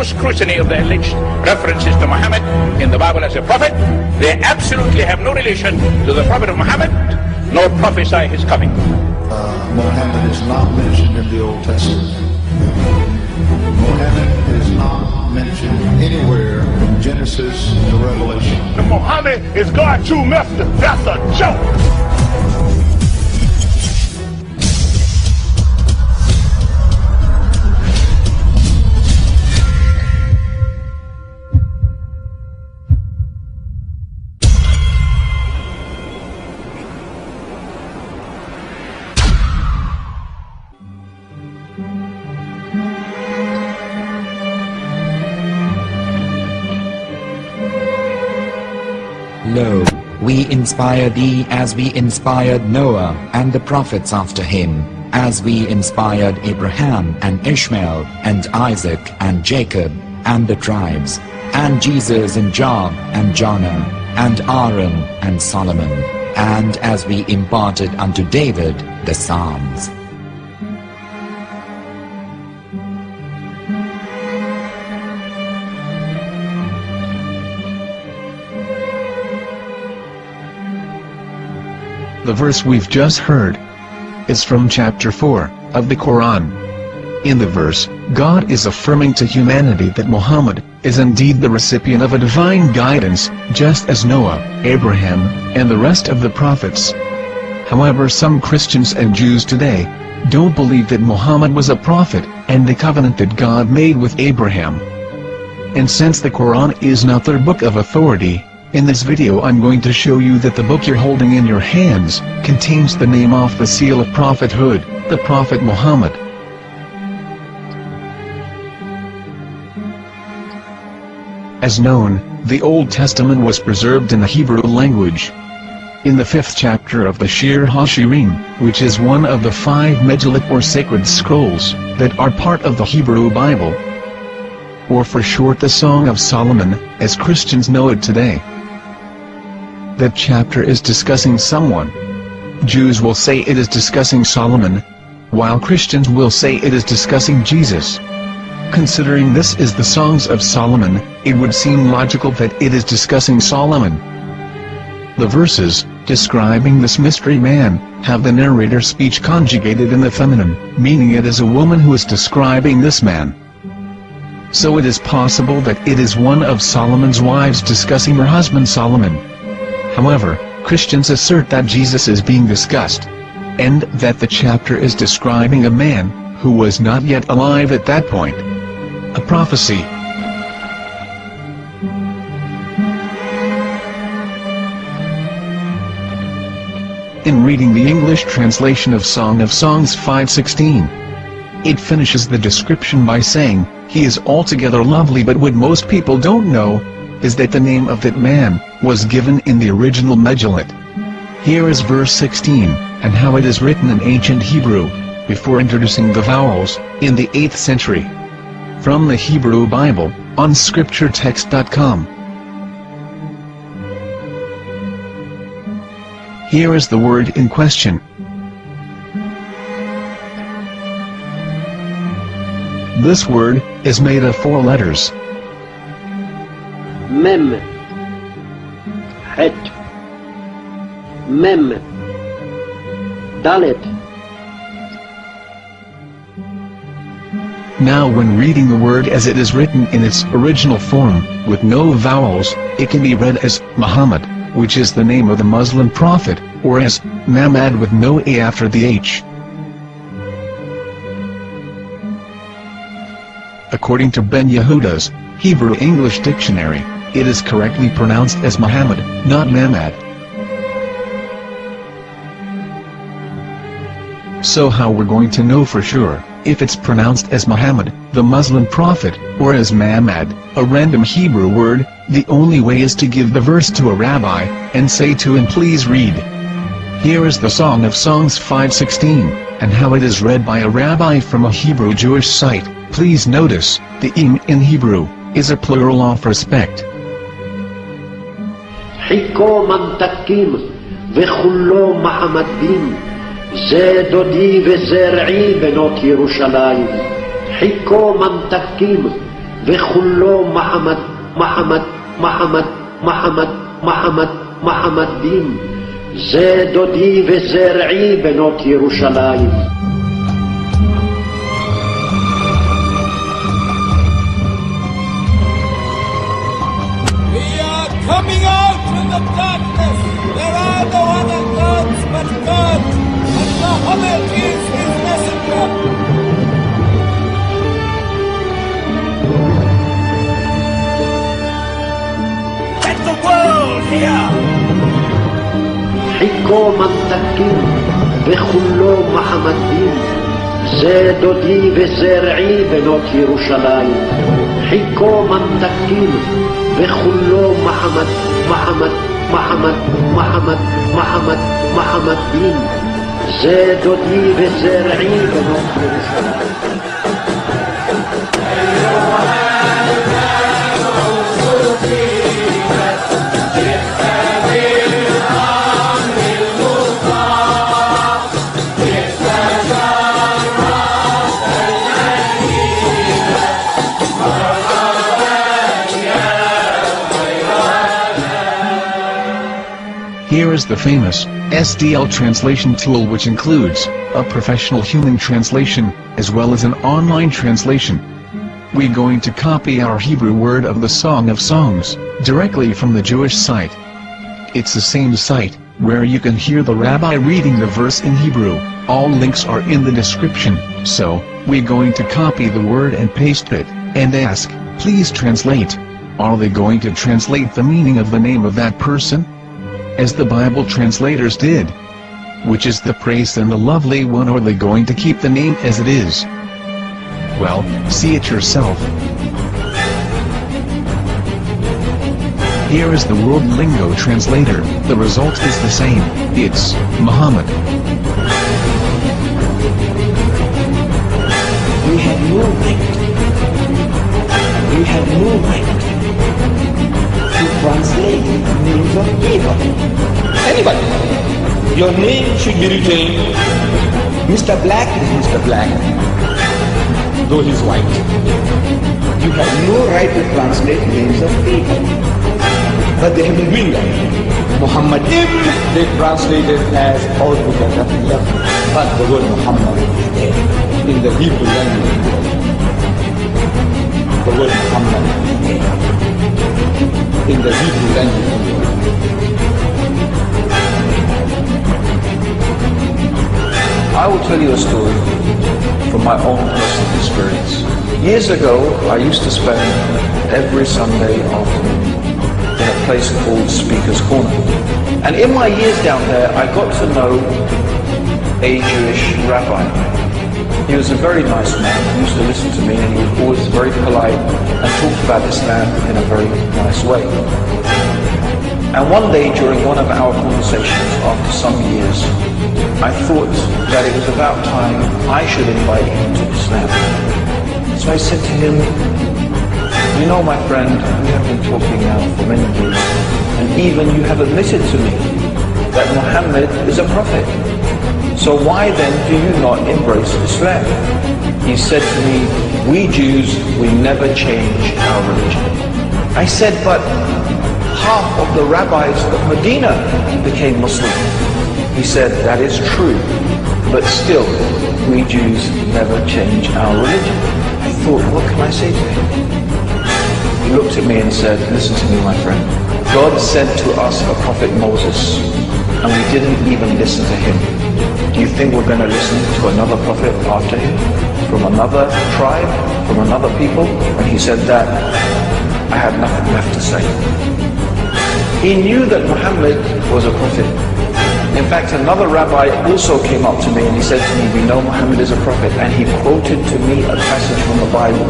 close scrutiny of the alleged references to Muhammad in the Bible as a prophet, they absolutely have no relation to the prophet of Muhammad, nor prophesy his coming. Muhammad is not mentioned in the Old Testament. Muhammad is not mentioned anywhere from Genesis to Revelation. Muhammad is God's true messenger. That's a joke. Lo, we inspire thee as we inspired Noah and the prophets after him, as we inspired Abraham and Ishmael and Isaac and Jacob and the tribes, and Jesus and Job and Jonah and Aaron and Solomon, and as we imparted unto David the Psalms. The verse we've just heard is from chapter 4 of the Quran. In the verse, God is affirming to humanity that Muhammad is indeed the recipient of a divine guidance, just as Noah, Abraham, and the rest of the prophets. However, some Christians and Jews today don't believe that Muhammad was a prophet and the covenant that God made with Abraham. And since the Quran is not their book of authority, in this video I'm going to show you that the book you're holding in your hands contains the name off the seal of prophethood, the Prophet Muhammad. As known, the Old Testament was preserved in the Hebrew language. In the 5th chapter of the Shir HaShirim, which is one of the 5 Megillat or sacred scrolls that are part of the Hebrew Bible, or for short the Song of Solomon, as Christians know it today. That chapter is discussing someone. Jews will say it is discussing Solomon, while Christians will say it is discussing Jesus. Considering this is the Songs of Solomon, it would seem logical that it is discussing Solomon. The verses, describing this mystery man, have the narrator's speech conjugated in the feminine, meaning it is a woman who is describing this man. So it is possible that it is one of Solomon's wives discussing her husband Solomon. However, Christians assert that Jesus is being discussed, and that the chapter is describing a man who was not yet alive at that point. A prophecy. In reading the English translation of Song of Songs 5:16, it finishes the description by saying, "He is altogether lovely," but what most people don't know is that the name of that man was given in the original Megillat. Here is verse 16, and how it is written in ancient Hebrew, before introducing the vowels, in the 8th century. From the Hebrew Bible, on scripturetext.com. Here is the word in question. This word is made of 4 letters. Mem, Het, Mem, Dalet. Now when reading the word as it is written in its original form, with no vowels, it can be read as Muhammad, which is the name of the Muslim prophet, or as Mamad with no A after the H. According to Ben Yehuda's Hebrew English Dictionary, it is correctly pronounced as Muhammad, not Mamad. So how we're going to know for sure if it's pronounced as Muhammad, the Muslim prophet, or as Mamad, a random Hebrew word? The only way is to give the verse to a rabbi and say to him, "Please read." Here is the Song of Songs 5:16, and how it is read by a rabbi from a Hebrew Jewish site. Please notice, the im in Hebrew is a plural of respect. חיכו ממתקים וכולו מעמדים, זה דודי וזרעי בנות ירושלים. חיכו ממתקים וכולו מחמד, מחמד, מחמד, מחמד, מחמד, מחמד דין. זה דודי וזרעי בנות ירושלים. Coming out from the darkness, there are no other gods but God, and Muhammad is his messenger. Let the world hear. חיכו ממתקים וכולו מחמד דין. זה דודי וזרעי בנות ירושלים. חיכו ממתקים וכולו מחמד, מחמד, מחמד, מחמד, מחמד, מחמד דין. זה דודי וזרעי בנות ירושלים. Here is the famous SDL translation tool, which includes a professional human translation, as well as an online translation. We're going to copy our Hebrew word of the Song of Songs, directly from the Jewish site. It's the same site, where you can hear the rabbi reading the verse in Hebrew. All links are in the description, so, we're going to copy the word and paste it, and ask, please translate. Are they going to translate the meaning of the name of that person? As the Bible translators did. Which is the praised and the lovely one, or are they going to keep the name as it is? Well, see it yourself. Here is the World Lingo translator. The result is the same. It's Muhammad. We have no right. We have no right to translate names of anybody. Anybody. Your name should be retained. Mr. Black is Mr. Black, though he's white. You have no right to translate names of people. But they have been doing that. Muhammad ibn, they translated as altogether left. But the word Muhammad is there in the Hebrew language. The word Muhammad is there in the Hebrew language. I will tell you a story from my own personal experience. Years ago, I used to spend every Sunday afternoon in a place called Speaker's Corner. And in my years down there, I got to know a Jewish rabbi. He was a very nice man. He used to listen to me, and he was always very polite and talked about Islam in a very nice way. And one day during one of our conversations after some years, I thought that it was about time I should invite him to Islam. So I said to him, you know, my friend, we have been talking now for many years, and even you have admitted to me that Muhammad is a prophet. So why then do you not embrace Islam? He said to me, we Jews, we never change our religion. I said, but half of the rabbis of Medina became Muslim. He said, that is true, but still, we Jews never change our religion. I thought, what can I say to him? He looked at me and said, listen to me, my friend. God sent to us a prophet Moses, and we didn't even listen to him. Do you think we're going to listen to another prophet after him? From another tribe? From another people? When he said that, I had nothing left to say. He knew that Muhammad was a prophet. In fact, another rabbi also came up to me and he said to me, we know Muhammad is a prophet, and he quoted to me a passage from the Bible